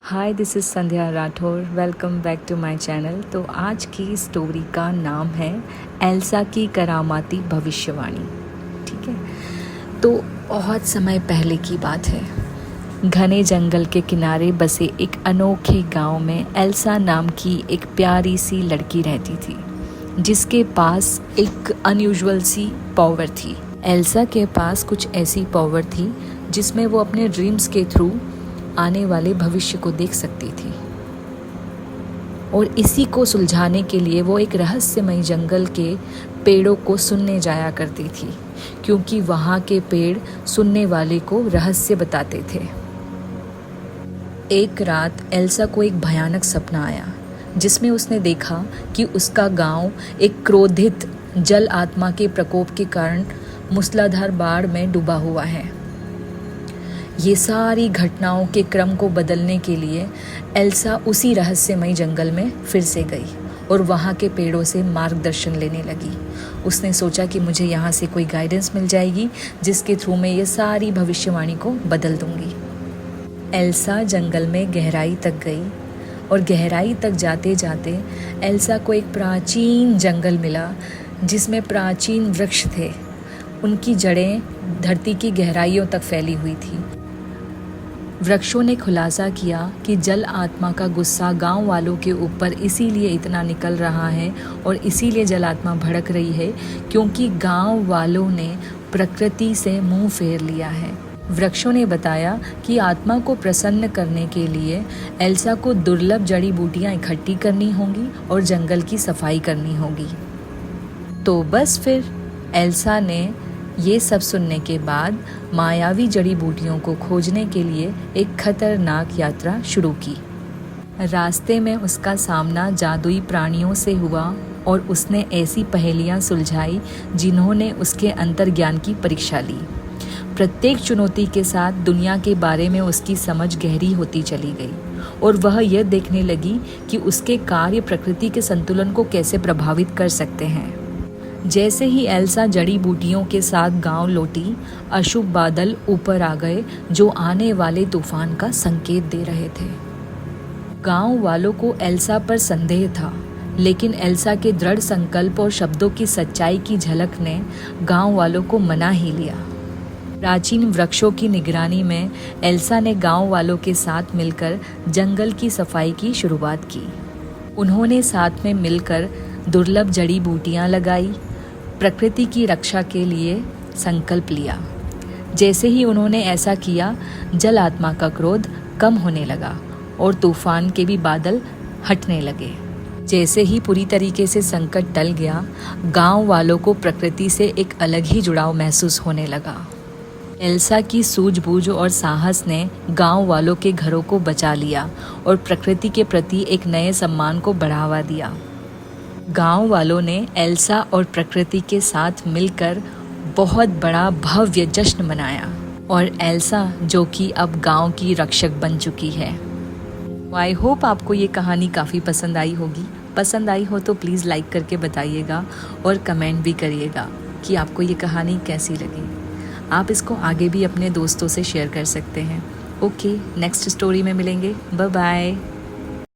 Hi, this is Sandhya Rathore. Welcome back to my channel. तो आज की स्टोरी का नाम है एल्सा की करामाती भविष्यवाणी। ठीक है, तो बहुत समय पहले की बात है। घने जंगल के किनारे बसे एक अनोखे गांव में एल्सा नाम की एक प्यारी सी लड़की रहती थी, जिसके पास एक अनयूजुअल सी पावर थी। एल्सा के पास कुछ ऐसी पावर थी जिसमें वो अपने ड्रीम्स के थ्रू आने वाले भविष्य को देख सकती थी, और इसी को सुलझाने के लिए वो एक रहस्यमय जंगल के पेड़ों को सुनने जाया करती थी, क्योंकि वहाँ के पेड़ सुनने वाले को रहस्य बताते थे। एक रात एल्सा को एक भयानक सपना आया, जिसमें उसने देखा कि उसका गांव एक क्रोधित जल आत्मा के प्रकोप के कारण मूसलाधार बाढ़ में डूबा हुआ है। ये सारी घटनाओं के क्रम को बदलने के लिए एल्सा उसी रहस्यमय जंगल में फिर से गई और वहाँ के पेड़ों से मार्गदर्शन लेने लगी। उसने सोचा कि मुझे यहाँ से कोई गाइडेंस मिल जाएगी, जिसके थ्रू मैं ये सारी भविष्यवाणी को बदल दूँगी। एल्सा जंगल में गहराई तक गई, और गहराई तक जाते जाते एल्सा को एक प्राचीन जंगल मिला, जिसमें प्राचीन वृक्ष थे। उनकी जड़ें धरती की गहराइयों तक फैली हुई थी। वृक्षों ने खुलासा किया कि जल आत्मा का गुस्सा गांव वालों के ऊपर इसीलिए इतना निकल रहा है, और इसीलिए जल आत्मा भड़क रही है क्योंकि गांव वालों ने प्रकृति से मुंह फेर लिया है। वृक्षों ने बताया कि आत्मा को प्रसन्न करने के लिए एल्सा को दुर्लभ जड़ी बूटियां इकट्ठी करनी होंगी और जंगल की सफाई करनी होगी। तो बस फिर एल्सा ने ये सब सुनने के बाद मायावी जड़ी बूटियों को खोजने के लिए एक खतरनाक यात्रा शुरू की। रास्ते में उसका सामना जादुई प्राणियों से हुआ, और उसने ऐसी पहेलियां सुलझाई जिन्होंने उसके अंतर्ज्ञान की परीक्षा ली। प्रत्येक चुनौती के साथ दुनिया के बारे में उसकी समझ गहरी होती चली गई, और वह यह देखने लगी कि उसके कार्य प्रकृति के संतुलन को कैसे प्रभावित कर सकते हैं। जैसे ही एल्सा जड़ी बूटियों के साथ गांव लौटी, अशुभ बादल ऊपर आ गए जो आने वाले तूफान का संकेत दे रहे थे। गांव वालों को एल्सा पर संदेह था, लेकिन एल्सा के दृढ़ संकल्प और शब्दों की सच्चाई की झलक ने गांव वालों को मना ही लिया। प्राचीन वृक्षों की निगरानी में एल्सा ने गांव वालों के साथ मिलकर जंगल की सफाई की शुरुआत की। उन्होंने साथ में मिलकर दुर्लभ जड़ी बूटियां लगाई, प्रकृति की रक्षा के लिए संकल्प लिया। जैसे ही उन्होंने ऐसा किया, जल आत्मा का क्रोध कम होने लगा और तूफान के भी बादल हटने लगे। जैसे ही पूरी तरीके से संकट टल गया, गांव वालों को प्रकृति से एक अलग ही जुड़ाव महसूस होने लगा। एल्सा की सूझबूझ और साहस ने गांव वालों के घरों को बचा लिया और प्रकृति के प्रति एक नए सम्मान को बढ़ावा दिया। गांव वालों ने एल्सा और प्रकृति के साथ मिलकर बहुत बड़ा भव्य जश्न मनाया, और एल्सा जो कि अब गांव की रक्षक बन चुकी है। आई होप आपको ये कहानी काफ़ी पसंद आई होगी। पसंद आई हो तो प्लीज़ लाइक करके बताइएगा, और कमेंट भी करिएगा कि आपको ये कहानी कैसी लगी। आप इसको आगे भी अपने दोस्तों से शेयर कर सकते हैं। ओके, नेक्स्ट स्टोरी में मिलेंगे। Bye bye.